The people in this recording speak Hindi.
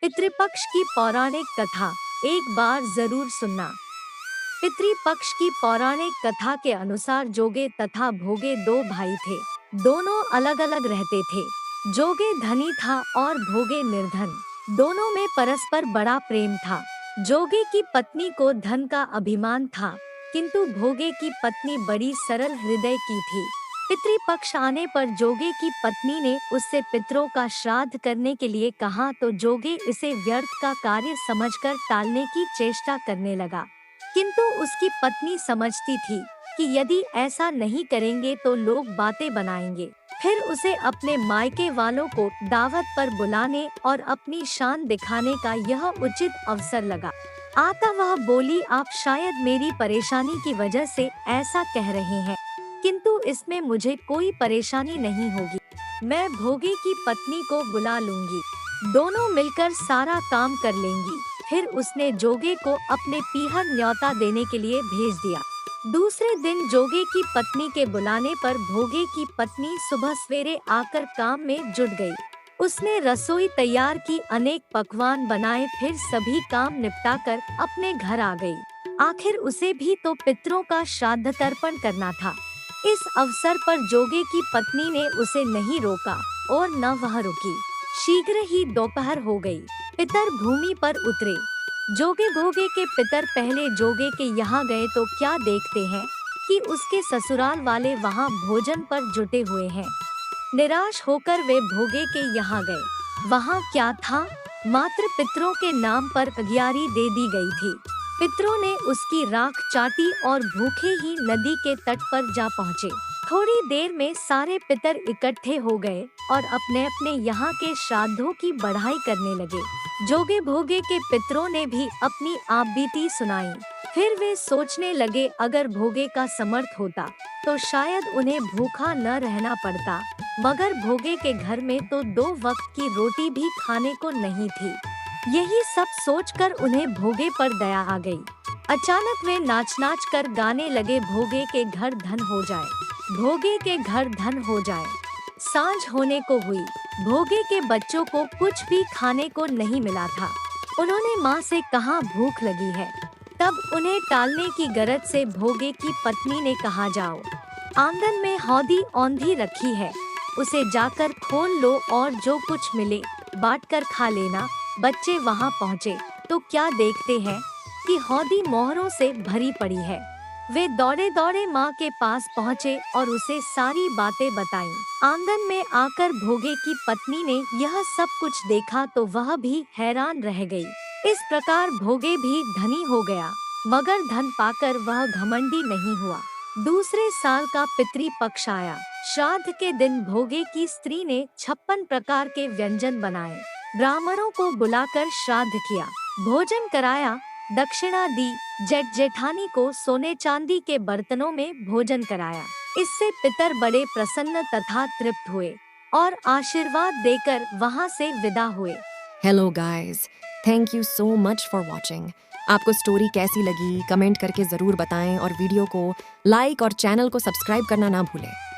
पितृपक्ष की पौराणिक कथा एक बार जरूर सुनना। पितृपक्ष की पौराणिक कथा के अनुसार जोगे तथा भोगे दो भाई थे। दोनों अलग अलग रहते थे। जोगे धनी था और भोगे निर्धन। दोनों में परस्पर बड़ा प्रेम था। जोगे की पत्नी को धन का अभिमान था, किंतु भोगे की पत्नी बड़ी सरल हृदय की थी। पितृपक्ष आने पर जोगे की पत्नी ने उससे पितरों का श्राद्ध करने के लिए कहा तो जोगे इसे व्यर्थ का कार्य समझकर टालने की चेष्टा करने लगा। किंतु उसकी पत्नी समझती थी कि यदि ऐसा नहीं करेंगे तो लोग बातें बनाएंगे। फिर उसे अपने मायके वालों को दावत पर बुलाने और अपनी शान दिखाने का यह उचित अवसर लगा। आता वह बोली, आप शायद मेरी परेशानी की वजह से ऐसा कह रहे हैं, किंतु इसमें मुझे कोई परेशानी नहीं होगी। मैं भोगे की पत्नी को बुला लूंगी, दोनों मिलकर सारा काम कर लेंगी। फिर उसने जोगे को अपने पीहर न्योता देने के लिए भेज दिया। दूसरे दिन जोगे की पत्नी के बुलाने पर भोगे की पत्नी सुबह सवेरे आकर काम में जुट गई। उसने रसोई तैयार की, अनेक पकवान बनाए, फिर सभी काम निपटाकर अपने घर आ गई। आखिर उसे भी तो पितरों का श्राद्ध तर्पण करना था। इस अवसर पर जोगे की पत्नी ने उसे नहीं रोका और न वह रुकी। शीघ्र ही दोपहर हो गई। पितर भूमि पर उतरे। जोगे भोगे के पितर पहले जोगे के यहाँ गए तो क्या देखते हैं कि उसके ससुराल वाले वहाँ भोजन पर जुटे हुए हैं। निराश होकर वे भोगे के यहाँ गए। वहाँ क्या था, मात्र पितरों के नाम पर अगियारी दे दी गई थी। पितरों ने उसकी राख चाटी और भूखे ही नदी के तट पर जा पहुँचे। थोड़ी देर में सारे पितर इकट्ठे हो गए और अपने अपने यहाँ के श्राद्धों की बढ़ाई करने लगे। जोगे भोगे के पितरों ने भी अपनी आपबीती सुनाई। फिर वे सोचने लगे, अगर भोगे का समर्थ होता तो शायद उन्हें भूखा न रहना पड़ता, मगर भोगे के घर में तो 2 वक्त की रोटी भी खाने को नहीं थी। यही सब सोचकर उन्हें भोगे पर दया आ गई। अचानक वे नाच नाच कर गाने लगे, भोगे के घर धन हो जाए, भोगे के घर धन हो जाए। सांझ होने को हुई। भोगे के बच्चों को कुछ भी खाने को नहीं मिला था। उन्होंने माँ से कहा, भूख लगी है। तब उन्हें टालने की गरज से भोगे की पत्नी ने कहा, जाओ, आंगन में हौदी औंधी रखी है, उसे जाकर खोल लो और जो कुछ मिले बांट कर खा लेना। बच्चे वहाँ पहुँचे तो क्या देखते हैं कि हौदी मोहरों से भरी पड़ी है। वे दौड़े दौड़े माँ के पास पहुँचे और उसे सारी बातें बताईं। आंगन में आकर भोगे की पत्नी ने यह सब कुछ देखा तो वह भी हैरान रह गई। इस प्रकार भोगे भी धनी हो गया, मगर धन पाकर वह घमंडी नहीं हुआ। दूसरे साल का पितृपक्ष आया। श्राद्ध के दिन भोगे की स्त्री ने 56 प्रकार के व्यंजन बनाए। ब्राह्मणों को बुलाकर श्राद्ध किया, भोजन कराया, दक्षिणा दी। जेठ जेठानी को सोने चांदी के बर्तनों में भोजन कराया। इससे पितर बड़े प्रसन्न तथा तृप्त हुए और आशीर्वाद देकर वहां से विदा हुए। Hello guys, thank you so much for watching. आपको स्टोरी कैसी लगी कमेंट करके ज़रूर बताएं और वीडियो को लाइक और चैनल को सब्सक्राइब करना ना भूलें।